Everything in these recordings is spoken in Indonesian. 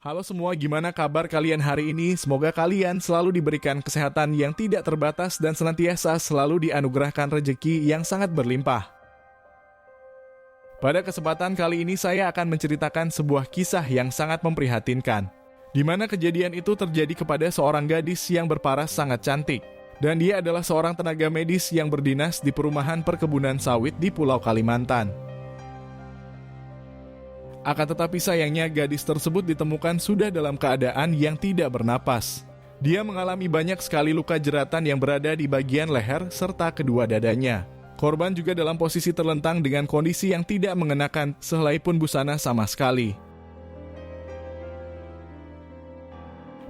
Halo semua, gimana kabar kalian hari ini? Semoga kalian selalu diberikan kesehatan yang tidak terbatas dan senantiasa selalu dianugerahkan rejeki yang sangat berlimpah. Pada kesempatan kali ini saya akan menceritakan sebuah kisah yang sangat memprihatinkan, di mana kejadian itu terjadi kepada seorang gadis yang berparas sangat cantik. Dan dia adalah seorang tenaga medis yang berdinas di perumahan perkebunan sawit di Pulau Kalimantan. Akan tetapi sayangnya gadis tersebut ditemukan sudah dalam keadaan yang tidak bernapas. Dia mengalami banyak sekali luka jeratan yang berada di bagian leher serta kedua dadanya. Korban juga dalam posisi terlentang dengan kondisi yang tidak mengenakan sehelai pun busana sama sekali.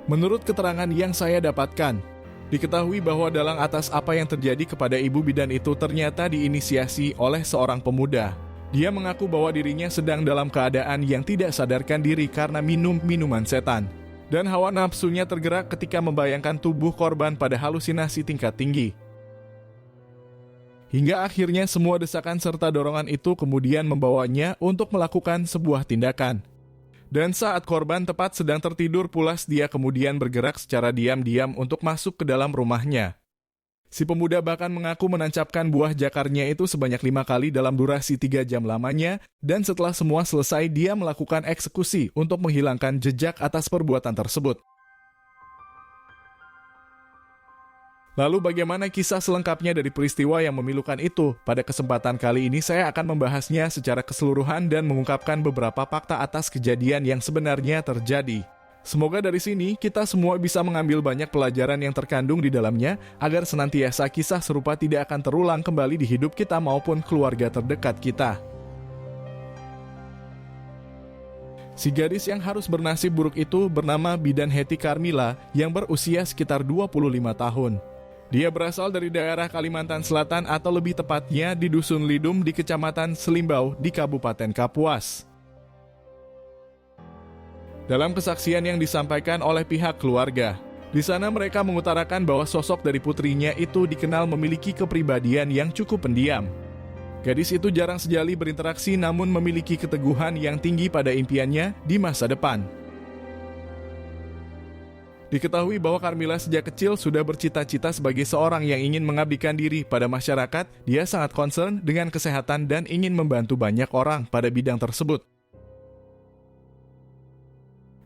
Menurut keterangan yang saya dapatkan, diketahui bahwa dalang atas apa yang terjadi kepada ibu bidan itu ternyata diinisiasi oleh seorang pemuda. Dia mengaku bahwa dirinya sedang dalam keadaan yang tidak sadarkan diri karena minum minuman setan. Dan hawa nafsunya tergerak ketika membayangkan tubuh korban pada halusinasi tingkat tinggi. Hingga akhirnya semua desakan serta dorongan itu kemudian membawanya untuk melakukan sebuah tindakan. Dan saat korban tepat sedang tertidur pulas, dia kemudian bergerak secara diam-diam untuk masuk ke dalam rumahnya. Si pemuda bahkan mengaku menancapkan buah jakarnya itu sebanyak 5 kali dalam durasi 3 jam lamanya, dan setelah semua selesai dia melakukan eksekusi untuk menghilangkan jejak atas perbuatan tersebut. Lalu bagaimana kisah selengkapnya dari peristiwa yang memilukan itu? Pada kesempatan kali ini saya akan membahasnya secara keseluruhan dan mengungkapkan beberapa fakta atas kejadian yang sebenarnya terjadi. Semoga dari sini kita semua bisa mengambil banyak pelajaran yang terkandung di dalamnya agar senantiasa kisah serupa tidak akan terulang kembali di hidup kita maupun keluarga terdekat kita. Si gadis yang harus bernasib buruk itu bernama Bidan Hetty Carmila yang berusia sekitar 25 tahun. Dia berasal dari daerah Kalimantan Selatan atau lebih tepatnya di Dusun Lidum di Kecamatan Selimbau di Kabupaten Kapuas. Dalam kesaksian yang disampaikan oleh pihak keluarga, di sana mereka mengutarakan bahwa sosok dari putrinya itu dikenal memiliki kepribadian yang cukup pendiam. Gadis itu jarang sekali berinteraksi namun memiliki keteguhan yang tinggi pada impiannya di masa depan. Diketahui bahwa Carmila sejak kecil sudah bercita-cita sebagai seorang yang ingin mengabdikan diri pada masyarakat. Dia sangat concern dengan kesehatan dan ingin membantu banyak orang pada bidang tersebut.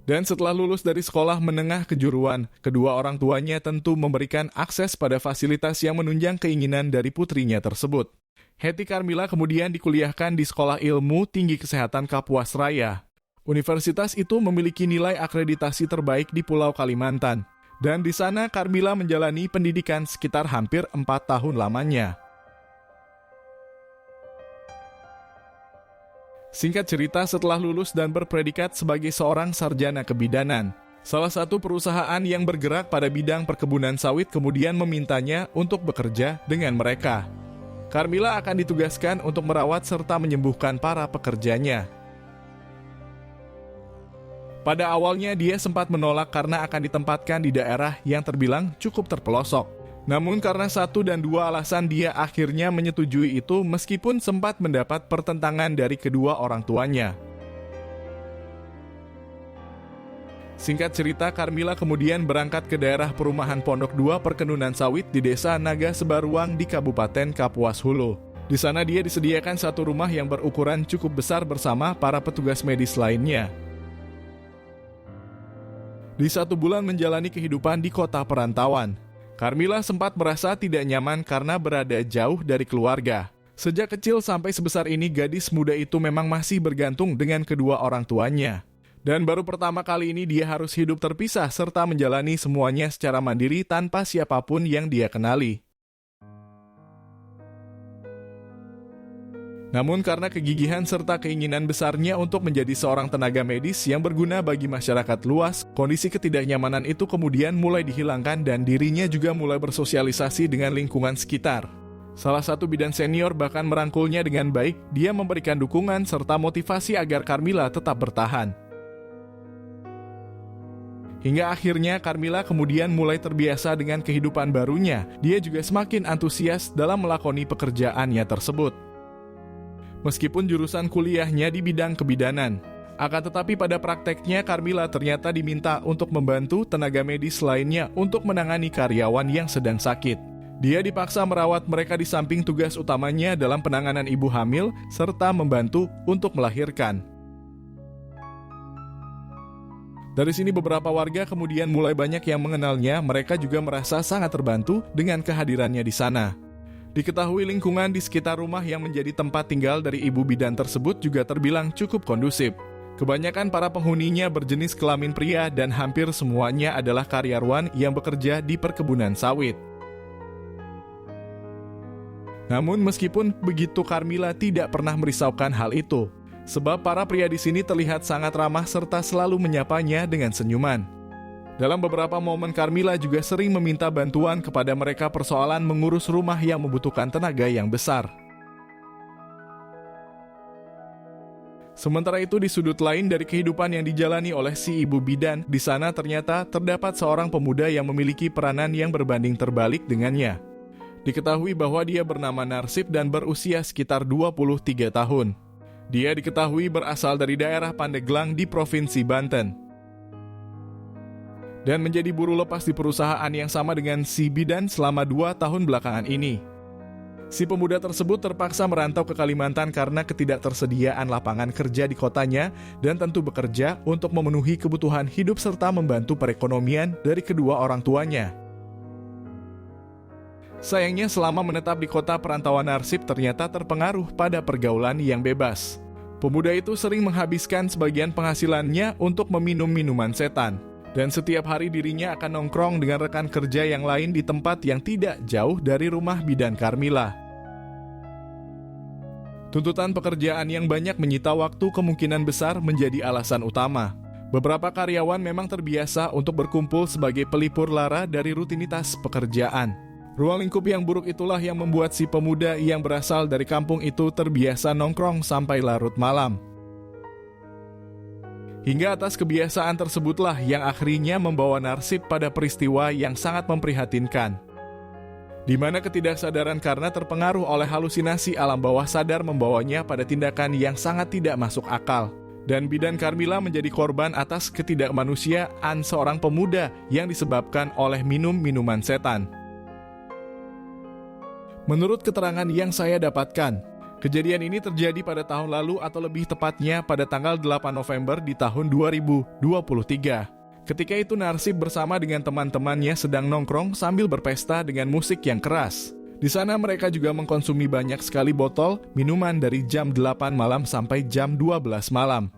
Dan setelah lulus dari sekolah menengah kejuruan, kedua orang tuanya tentu memberikan akses pada fasilitas yang menunjang keinginan dari putrinya tersebut. Hetty Carmila kemudian dikuliahkan di Sekolah Ilmu Tinggi Kesehatan Kapuas Raya. Universitas itu memiliki nilai akreditasi terbaik di Pulau Kalimantan. Dan di sana Carmila menjalani pendidikan sekitar hampir 4 tahun lamanya. Singkat cerita, setelah lulus dan berpredikat sebagai seorang sarjana kebidanan, salah satu perusahaan yang bergerak pada bidang perkebunan sawit kemudian memintanya untuk bekerja dengan mereka. Carmila akan ditugaskan untuk merawat serta menyembuhkan para pekerjanya. Pada awalnya dia sempat menolak karena akan ditempatkan di daerah yang terbilang cukup terpelosok. Namun karena 1 dan 2 alasan dia akhirnya menyetujui itu meskipun sempat mendapat pertentangan dari kedua orang tuanya. Singkat cerita, Carmila kemudian berangkat ke daerah perumahan Pondok 2 Perkebunan Sawit di Desa Naga Sebaruang di Kabupaten Kapuas Hulu. Di sana dia disediakan satu rumah yang berukuran cukup besar bersama para petugas medis lainnya. Di 1 bulan menjalani kehidupan di kota perantauan, Carmila sempat merasa tidak nyaman karena berada jauh dari keluarga. Sejak kecil sampai sebesar ini, gadis muda itu memang masih bergantung dengan kedua orang tuanya. Dan baru pertama kali ini dia harus hidup terpisah serta menjalani semuanya secara mandiri tanpa siapapun yang dia kenali. Namun karena kegigihan serta keinginan besarnya untuk menjadi seorang tenaga medis yang berguna bagi masyarakat luas, kondisi ketidaknyamanan itu kemudian mulai dihilangkan dan dirinya juga mulai bersosialisasi dengan lingkungan sekitar. Salah satu bidan senior bahkan merangkulnya dengan baik, dia memberikan dukungan serta motivasi agar Carmila tetap bertahan. Hingga akhirnya Carmila kemudian mulai terbiasa dengan kehidupan barunya. Dia juga semakin antusias dalam melakoni pekerjaannya tersebut. Meskipun jurusan kuliahnya di bidang kebidanan, Akan tetapi pada prakteknya Carmila ternyata diminta untuk membantu tenaga medis lainnya untuk menangani karyawan yang sedang sakit. Dia dipaksa merawat mereka di samping tugas utamanya dalam penanganan ibu hamil serta membantu untuk melahirkan. Dari sini beberapa warga kemudian mulai banyak yang mengenalnya, mereka juga merasa sangat terbantu dengan kehadirannya di sana. Diketahui lingkungan di sekitar rumah yang menjadi tempat tinggal dari ibu bidan tersebut juga terbilang cukup kondusif. Kebanyakan para penghuninya berjenis kelamin pria dan hampir semuanya adalah karyawan yang bekerja di perkebunan sawit. Namun meskipun begitu Carmila tidak pernah merisaukan hal itu, sebab para pria di sini terlihat sangat ramah serta selalu menyapanya dengan senyuman. Dalam beberapa momen Carmila juga sering meminta bantuan kepada mereka persoalan mengurus rumah yang membutuhkan tenaga yang besar. Sementara itu di sudut lain dari kehidupan yang dijalani oleh si ibu bidan, di sana ternyata terdapat seorang pemuda yang memiliki peranan yang berbanding terbalik dengannya. Diketahui bahwa dia bernama Narsip dan berusia sekitar 23 tahun. Dia diketahui berasal dari daerah Pandeglang di Provinsi Banten. Dan menjadi buruh lepas di perusahaan yang sama dengan si bidan selama 2 tahun belakangan ini. Si pemuda tersebut terpaksa merantau ke Kalimantan karena ketidaktersediaan lapangan kerja di kotanya dan tentu bekerja untuk memenuhi kebutuhan hidup serta membantu perekonomian dari kedua orang tuanya. Sayangnya selama menetap di kota perantauan Narsip ternyata terpengaruh pada pergaulan yang bebas. Pemuda itu sering menghabiskan sebagian penghasilannya untuk meminum minuman setan. Dan setiap hari dirinya akan nongkrong dengan rekan kerja yang lain di tempat yang tidak jauh dari rumah bidan Carmila. Tuntutan pekerjaan yang banyak menyita waktu kemungkinan besar menjadi alasan utama. Beberapa karyawan memang terbiasa untuk berkumpul sebagai pelipur lara dari rutinitas pekerjaan. Ruang lingkup yang buruk itulah yang membuat si pemuda yang berasal dari kampung itu terbiasa nongkrong sampai larut malam. Hingga atas kebiasaan tersebutlah yang akhirnya membawa Narsip pada peristiwa yang sangat memprihatinkan. Di mana ketidaksadaran karena terpengaruh oleh halusinasi alam bawah sadar membawanya pada tindakan yang sangat tidak masuk akal. Dan bidan Carmila menjadi korban atas ketidakmanusiaan seorang pemuda yang disebabkan oleh minum minuman setan. Menurut keterangan yang saya dapatkan, kejadian ini terjadi pada tahun lalu atau lebih tepatnya pada tanggal 8 November di tahun 2023. Ketika itu Narsip bersama dengan teman-temannya sedang nongkrong sambil berpesta dengan musik yang keras. Di sana mereka juga mengkonsumi banyak sekali botol minuman dari jam 8 malam sampai jam 12 malam.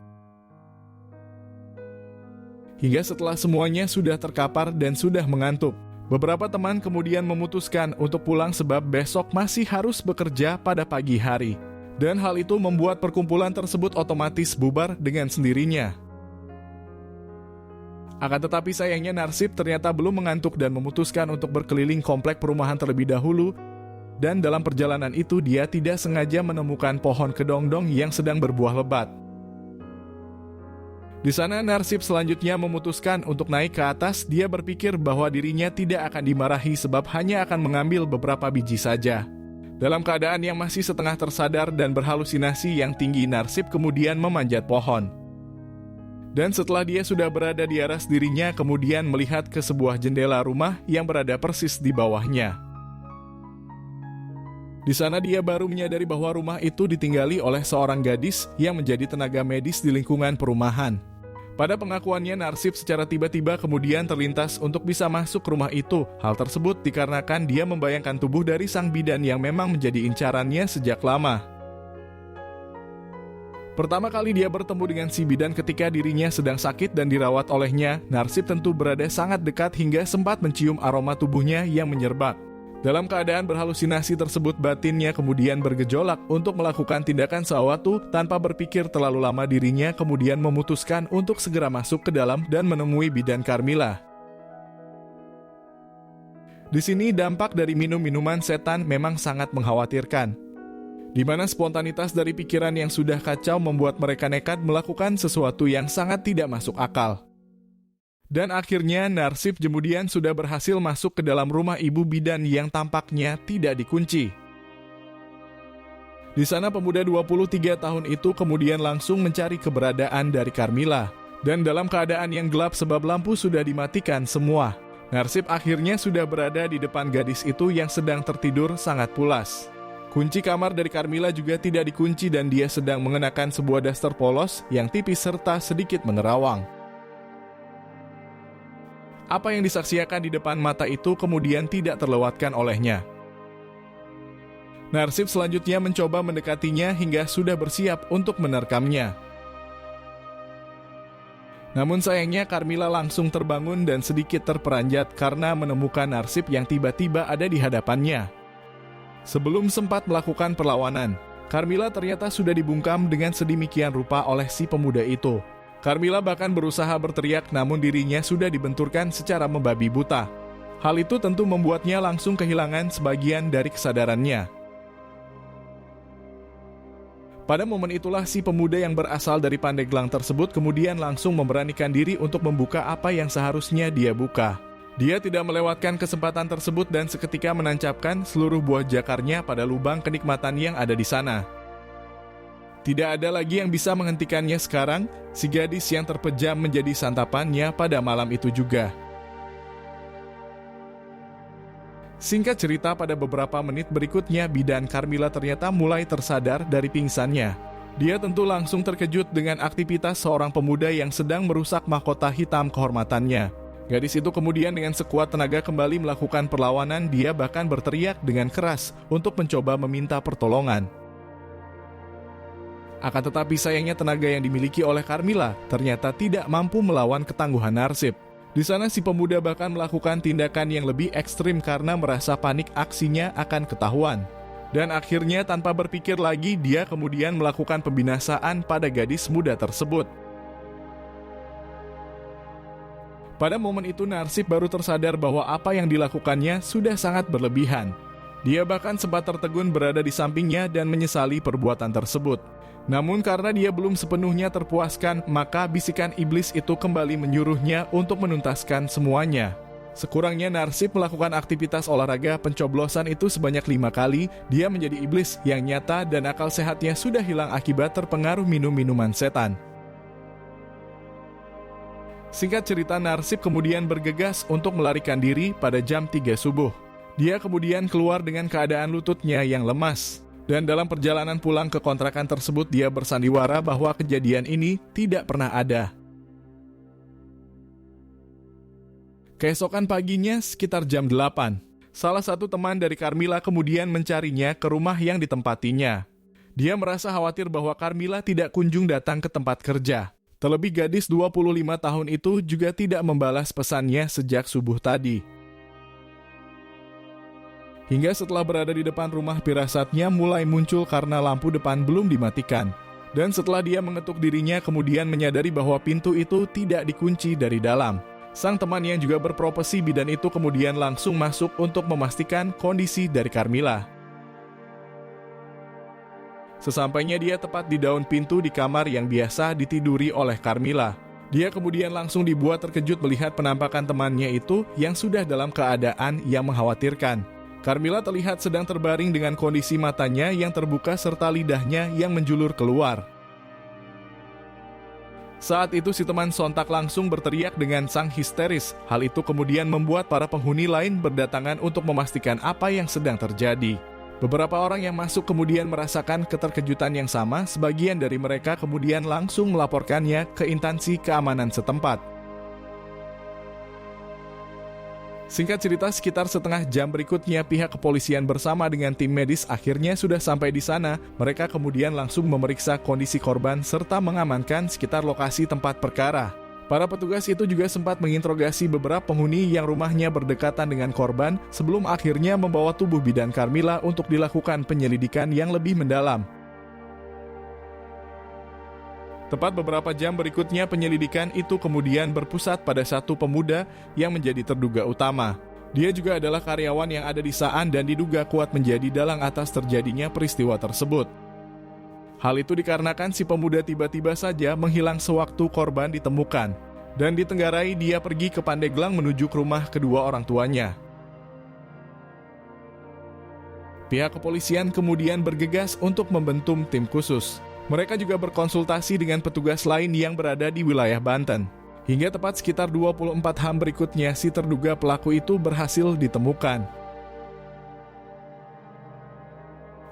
Hingga setelah semuanya sudah terkapar dan sudah mengantuk, beberapa teman kemudian memutuskan untuk pulang sebab besok masih harus bekerja pada pagi hari. Dan hal itu membuat perkumpulan tersebut otomatis bubar dengan sendirinya. Akan tetapi sayangnya Narsip ternyata belum mengantuk dan memutuskan untuk berkeliling komplek perumahan terlebih dahulu. Dan dalam perjalanan itu dia tidak sengaja menemukan pohon kedongdong yang sedang berbuah lebat. Di sana Narsip selanjutnya memutuskan untuk naik ke atas. Dia berpikir bahwa dirinya tidak akan dimarahi sebab hanya akan mengambil beberapa biji saja. Dalam keadaan yang masih setengah tersadar dan berhalusinasi yang tinggi, Narsip kemudian memanjat pohon. Dan setelah dia sudah berada di aras dirinya, kemudian melihat ke sebuah jendela rumah yang berada persis di bawahnya. Di sana dia baru menyadari bahwa rumah itu ditinggali oleh seorang gadis yang menjadi tenaga medis di lingkungan perumahan. Pada pengakuannya, Narsip secara tiba-tiba kemudian terlintas untuk bisa masuk ke rumah itu. Hal tersebut dikarenakan dia membayangkan tubuh dari sang bidan yang memang menjadi incarannya sejak lama. Pertama kali dia bertemu dengan si bidan ketika dirinya sedang sakit dan dirawat olehnya, Narsip tentu berada sangat dekat hingga sempat mencium aroma tubuhnya yang menyerbak. Dalam keadaan berhalusinasi tersebut, batinnya kemudian bergejolak untuk melakukan tindakan sesuatu. Tanpa berpikir terlalu lama, dirinya kemudian memutuskan untuk segera masuk ke dalam dan menemui bidan Carmila. Di sini dampak dari minum minuman setan memang sangat mengkhawatirkan, di mana spontanitas dari pikiran yang sudah kacau membuat mereka nekat melakukan sesuatu yang sangat tidak masuk akal. Dan akhirnya Narsip kemudian sudah berhasil masuk ke dalam rumah ibu bidan yang tampaknya tidak dikunci. Di sana pemuda 23 tahun itu kemudian langsung mencari keberadaan dari Carmila. Dan dalam keadaan yang gelap sebab lampu sudah dimatikan semua, Narsip akhirnya sudah berada di depan gadis itu yang sedang tertidur sangat pulas. Kunci kamar dari Carmila juga tidak dikunci dan dia sedang mengenakan sebuah daster polos yang tipis serta sedikit menerawang. Apa yang disaksikan di depan mata itu kemudian tidak terlewatkan olehnya. Narsip selanjutnya mencoba mendekatinya hingga sudah bersiap untuk menerkamnya. Namun sayangnya Carmila langsung terbangun dan sedikit terperanjat karena menemukan Narsip yang tiba-tiba ada di hadapannya. Sebelum sempat melakukan perlawanan, Carmila ternyata sudah dibungkam dengan sedemikian rupa oleh si pemuda itu. Carmila bahkan berusaha berteriak namun dirinya sudah dibenturkan secara membabi buta. Hal itu tentu membuatnya langsung kehilangan sebagian dari kesadarannya. Pada momen itulah si pemuda yang berasal dari Pandeglang tersebut kemudian langsung memberanikan diri untuk membuka apa yang seharusnya dia buka. Dia tidak melewatkan kesempatan tersebut dan seketika menancapkan seluruh buah jakarnya pada lubang kenikmatan yang ada di sana. Tidak ada lagi yang bisa menghentikannya sekarang, si gadis yang terpejam menjadi santapannya pada malam itu juga. Singkat cerita, pada beberapa menit berikutnya bidan Carmila ternyata mulai tersadar dari pingsannya. Dia tentu langsung terkejut dengan aktivitas seorang pemuda yang sedang merusak mahkota hitam kehormatannya. Gadis itu kemudian dengan sekuat tenaga kembali melakukan perlawanan, dia bahkan berteriak dengan keras untuk mencoba meminta pertolongan. Akan tetapi sayangnya tenaga yang dimiliki oleh Carmila ternyata tidak mampu melawan ketangguhan Narsip. Di sana si pemuda bahkan melakukan tindakan yang lebih ekstrim karena merasa panik aksinya akan ketahuan. Dan akhirnya tanpa berpikir lagi dia kemudian melakukan pembinasaan pada gadis muda tersebut. Pada momen itu Narsip baru tersadar bahwa apa yang dilakukannya sudah sangat berlebihan. Dia bahkan sempat tertegun berada di sampingnya dan menyesali perbuatan tersebut. Namun karena dia belum sepenuhnya terpuaskan, maka bisikan iblis itu kembali menyuruhnya untuk menuntaskan semuanya. Sekurangnya Narsip melakukan aktivitas olahraga pencoblosan itu sebanyak 5 kali, dia menjadi iblis yang nyata dan akal sehatnya sudah hilang akibat terpengaruh minum-minuman setan. Singkat cerita, Narsip kemudian bergegas untuk melarikan diri pada jam 3 subuh. Dia kemudian keluar dengan keadaan lututnya yang lemas. Dan dalam perjalanan pulang ke kontrakan tersebut dia bersandiwara bahwa kejadian ini tidak pernah ada. Keesokan paginya sekitar jam 8, salah satu teman dari Carmila kemudian mencarinya ke rumah yang ditempatinya. Dia merasa khawatir bahwa Carmila tidak kunjung datang ke tempat kerja. Terlebih gadis 25 tahun itu juga tidak membalas pesannya sejak subuh tadi. Hingga setelah berada di depan rumah firasatnya mulai muncul karena lampu depan belum dimatikan. Dan setelah dia mengetuk dirinya kemudian menyadari bahwa pintu itu tidak dikunci dari dalam. Sang teman yang juga berprofesi bidan itu kemudian langsung masuk untuk memastikan kondisi dari Carmila. Sesampainya dia tepat di daun pintu di kamar yang biasa ditiduri oleh Carmila. Dia kemudian langsung dibuat terkejut melihat penampakan temannya itu yang sudah dalam keadaan yang mengkhawatirkan. Carmila terlihat sedang terbaring dengan kondisi matanya yang terbuka serta lidahnya yang menjulur keluar. Saat itu si teman sontak langsung berteriak dengan sang histeris. Hal itu kemudian membuat para penghuni lain berdatangan untuk memastikan apa yang sedang terjadi. Beberapa orang yang masuk kemudian merasakan keterkejutan yang sama, sebagian dari mereka kemudian langsung melaporkannya ke instansi keamanan setempat. Singkat cerita, sekitar setengah jam berikutnya pihak kepolisian bersama dengan tim medis akhirnya sudah sampai di sana. Mereka kemudian langsung memeriksa kondisi korban serta mengamankan sekitar lokasi tempat perkara. Para petugas itu juga sempat menginterogasi beberapa penghuni yang rumahnya berdekatan dengan korban sebelum akhirnya membawa tubuh bidan Carmila untuk dilakukan penyelidikan yang lebih mendalam. Tepat beberapa jam berikutnya penyelidikan itu kemudian berpusat pada satu pemuda yang menjadi terduga utama. Dia juga adalah karyawan yang ada di Saan dan diduga kuat menjadi dalang atas terjadinya peristiwa tersebut. Hal itu dikarenakan si pemuda tiba-tiba saja menghilang sewaktu korban ditemukan, dan ditenggarai dia pergi ke Pandeglang menuju ke rumah kedua orang tuanya. Pihak kepolisian kemudian bergegas untuk membentuk tim khusus. Mereka juga berkonsultasi dengan petugas lain yang berada di wilayah Banten. Hingga tepat sekitar 24 jam berikutnya, si terduga pelaku itu berhasil ditemukan.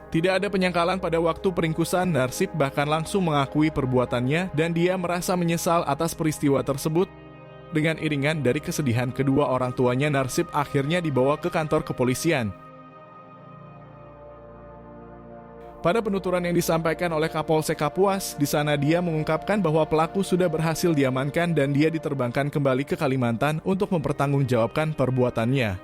Tidak ada penyangkalan pada waktu peringkusan, Narsip bahkan langsung mengakui perbuatannya dan dia merasa menyesal atas peristiwa tersebut. Dengan iringan dari kesedihan kedua orang tuanya, Narsip akhirnya dibawa ke kantor kepolisian. Pada penuturan yang disampaikan oleh Kapolsek Kapuas, di sana dia mengungkapkan bahwa pelaku sudah berhasil diamankan dan dia diterbangkan kembali ke Kalimantan untuk mempertanggungjawabkan perbuatannya.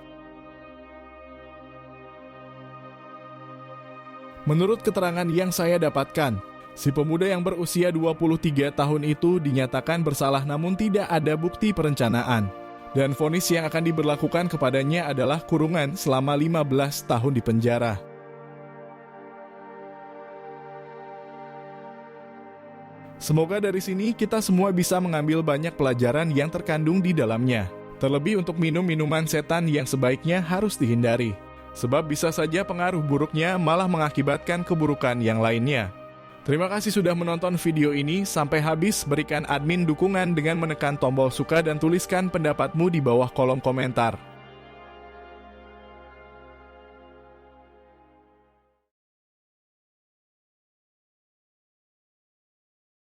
Menurut keterangan yang saya dapatkan, si pemuda yang berusia 23 tahun itu dinyatakan bersalah namun tidak ada bukti perencanaan. Dan vonis yang akan diberlakukan kepadanya adalah kurungan selama 15 tahun di penjara. Semoga dari sini kita semua bisa mengambil banyak pelajaran yang terkandung di dalamnya. Terlebih untuk minum minuman setan yang sebaiknya harus dihindari. Sebab bisa saja pengaruh buruknya malah mengakibatkan keburukan yang lainnya. Terima kasih sudah menonton video ini sampai habis. Berikan admin dukungan dengan menekan tombol suka dan tuliskan pendapatmu di bawah kolom komentar.